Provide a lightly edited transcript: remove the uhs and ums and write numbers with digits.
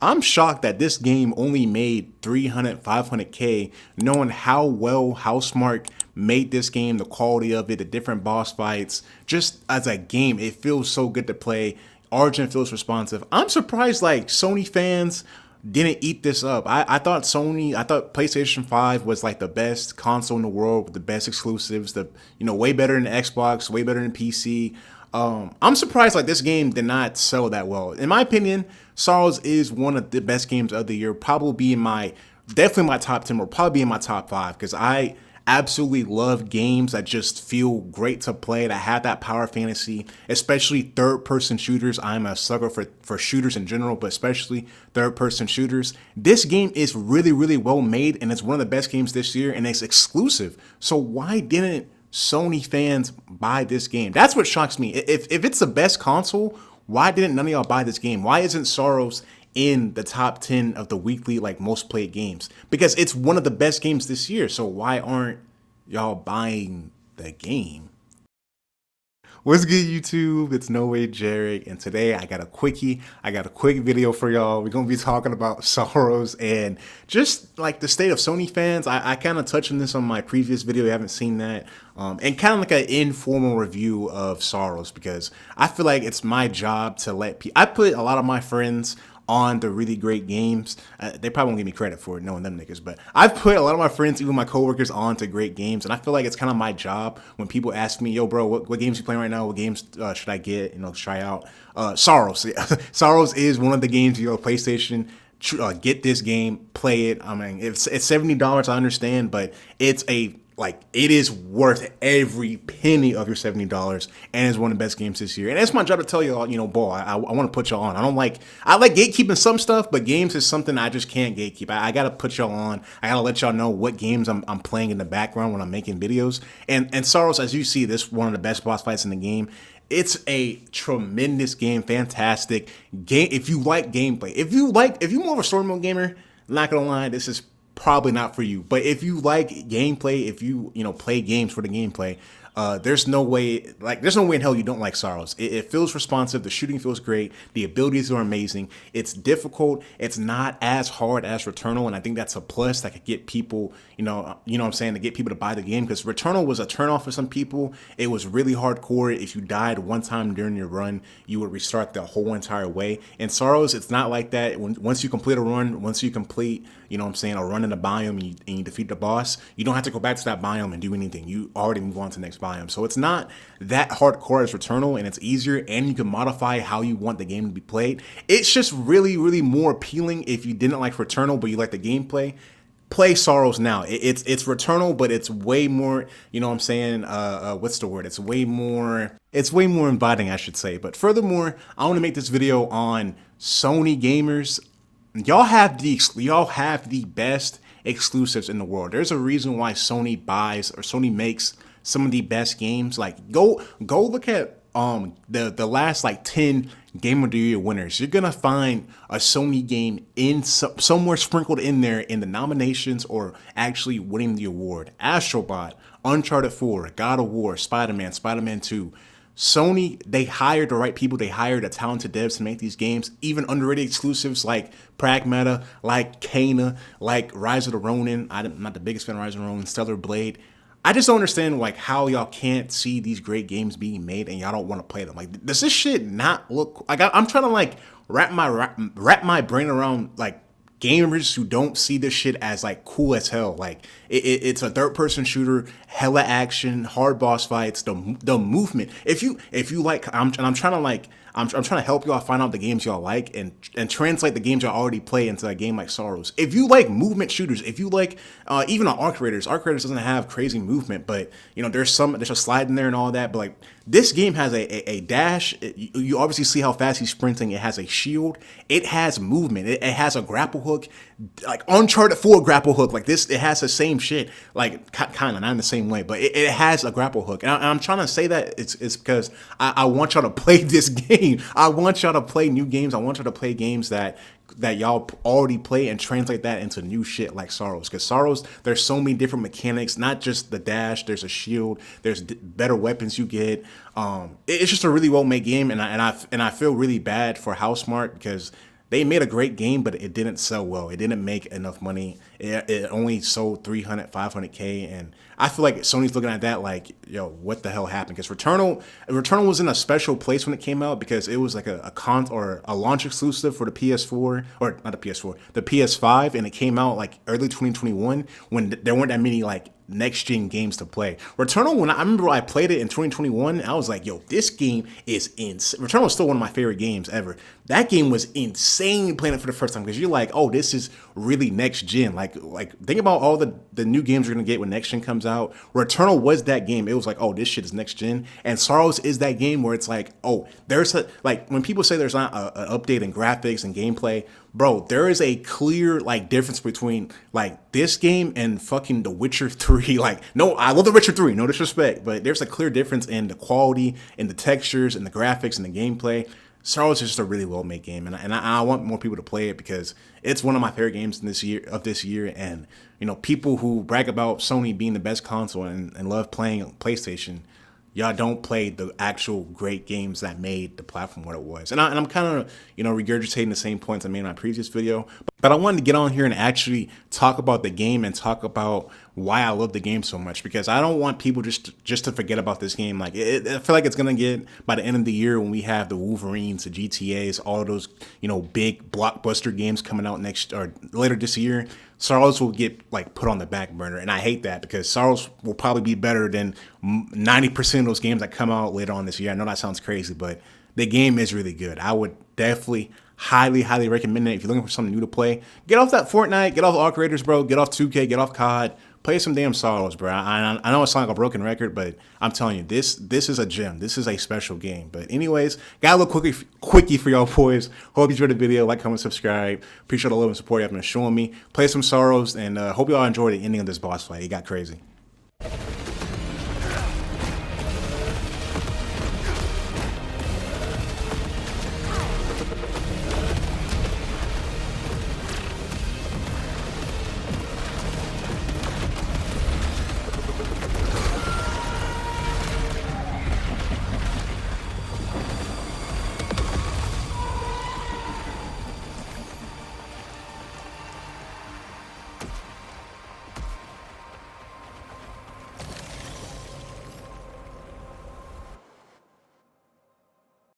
I'm shocked that this game only made 300, 500K, knowing how well Housemarque made this game, the quality of it, the different boss fights. Just as a game, it feels so good to play. Origin feels responsive. I'm surprised like Sony fans didn't eat this up. I thought I thought PlayStation 5 was like the best console in the world with the best exclusives, way better than Xbox, way better than PC. I'm surprised like this game did not sell that well. In my opinion, Saros is one of the best games of the year. Probably be in my definitely my top 10 or probably be in my top 5 because I absolutely love games that just feel great to play, that have that power fantasy, especially third person shooters. I'm a sucker for shooters in general, but especially third person shooters. This game is really, really well made and it's one of the best games this year and it's exclusive. So why didn't Sony fans buy this game? That's what shocks me. If it's the best console, why didn't none of y'all buy this game? Why isn't Saros in the top 10 of the weekly like most played games? Because it's one of the best games this year. So why aren't y'all buying the game? What's good, YouTube? It's NoWayJeric, and today I got a quickie. I got a quick video for y'all. We're gonna be talking about Saros and just like the state of Sony fans. I kind of touched on this on my previous video. If you haven't seen that, and kind of like an informal review of Saros because I feel like it's my job to let people. I put a lot of my friends on the really great games. They probably won't give me credit for it, knowing them niggas, but I've put a lot of my friends, even my coworkers, on to great games, and I feel like it's kind of my job when people ask me, "Yo, bro, what games you playing right now? What games should I get? Try out." Saros, Saros is one of the games. PlayStation. Get this game, play it. I mean, it's $70. I understand, but it is worth every penny of your $70, and it's one of the best games this year. And it's my job to tell y'all, boy, I want to put y'all on. I like gatekeeping some stuff, but games is something I just can't gatekeep. I got to put y'all on. I got to let y'all know what games I'm playing in the background when I'm making videos. And Saros, as you see, this one of the best boss fights in the game. It's a tremendous game, fantastic game. If you like gameplay, if you're more of a story mode gamer, not gonna lie, this is probably not for you. But if you like gameplay, if you play games for the gameplay, there's no way in hell you don't like Saros. It feels responsive. The shooting feels great. The abilities are amazing. It's difficult. It's not as hard as Returnal, and I think that's a plus that could get people, what I'm saying, to get people to buy the game, because Returnal was a turnoff for some people. It was really hardcore. If you died one time during your run, you would restart the whole entire way. In Saros, it's not like that. Once you complete a run, once you complete, a run in the biome and you defeat the boss, you don't have to go back to that biome and do anything. You already move on to the next biome. So it's not that hardcore as Returnal, and it's easier, and you can modify how you want the game to be played. It's just really, really more appealing if you didn't like Returnal, but you like the gameplay. Play Saros now. It's Returnal, but it's way more, what's the word? It's way more inviting, I should say. But furthermore, I want to make this video on Sony gamers. Y'all have the best exclusives in the world. There's a reason why Sony makes some of the best games. Like go look at the last like 10 Game of the Year winners. You're gonna find a Sony game in somewhere sprinkled in there in the nominations or actually winning the award. Astrobot, Uncharted 4, God of War, Spider-Man, Spider-Man 2. Sony, they hired the right people. They hired the talented devs to make these games. Even underrated exclusives like Pragmata, like Kana, like Rise of the Ronin. I'm not the biggest fan of Rise of the Ronin. Stellar Blade. I just don't understand like how y'all can't see these great games being made and y'all don't want to play them. Like, does this shit not look like I'm trying to like wrap my brain around like gamers who don't see this shit as like cool as hell. Like it's a third person shooter, hella action, hard boss fights, the movement. If you like, I'm trying to help y'all find out the games y'all like and translate the games y'all already play into a game like Saros. If you like movement shooters, if you like even on Arc Raiders doesn't have crazy movement, but there's a slide in there and all that. But like this game has a dash. You obviously see how fast he's sprinting. It has a shield. It has movement. It has a grapple hook, like Uncharted 4 grapple hook. Like this, it has the same shit. Like kind of not in the same way, but it has a grapple hook. And I'm trying to say that it's because I want y'all to play this game. I want y'all to play new games. I want y'all to play games that y'all already play and translate that into new shit like Saros. Because Saros, there's so many different mechanics, not just the dash. There's a shield. There's better weapons you get. It's just a really well made game, and I feel really bad for Housemarque because they made a great game, but it didn't sell well. It didn't make enough money. It only sold 300, 500K. And I feel like Sony's looking at that like, yo, what the hell happened? Because Returnal was in a special place when it came out because it was like a launch exclusive for the PS4, or not the PS4, the PS5. And it came out like early 2021 when there weren't that many like next gen games to play. Returnal, when I remember I played it in 2021, I was like, yo, this game is insane. Returnal is still one of my favorite games ever. That game was insane playing it for the first time because you're like, oh, this is really next gen. Like think about all the new games you're gonna get when next gen comes out. Returnal was that game. It was like, oh, this shit is next gen. And Saros is that game where it's like, oh, there's a, like when people say there's not an update in graphics and gameplay, bro, there is a clear like difference between like this game and fucking The Witcher 3. Like, no, I love The Witcher 3, no disrespect, but there's a clear difference in the quality and the textures and the graphics and the gameplay. Saros is just a really well-made game, and I want more people to play it because it's one of my favorite games in this year. And you know, people who brag about Sony being the best console and love playing PlayStation, y'all don't play the actual great games that made the platform what it was. And I'm kind of, you know, regurgitating the same points I made in my previous video, but I wanted to get on here and actually talk about the game and talk about why I love the game so much, because I don't want people just to forget about this game. Like I feel like it's gonna get by the end of the year when we have the Wolverines, the GTAs, all of those, you know, big blockbuster games coming out next or later this year. Saros will get like put on the back burner, and I hate that because Saros will probably be better than 90% of those games that come out later on this year. I know that sounds crazy, but the game is really good. I would definitely highly recommend it if you're looking for something new to play. Get off that Fortnite, get off All Creators, bro. Get off 2K, get off COD. Play some damn Saros, bro. I know it sounds like a broken record, but I'm telling you, this is a gem. This is a special game. But anyways, got a little quickie for y'all boys. Hope you enjoyed the video. Like, comment, subscribe. Appreciate the love and support y'all been showing me. Play some Saros, and hope y'all enjoyed the ending of this boss fight. It got crazy.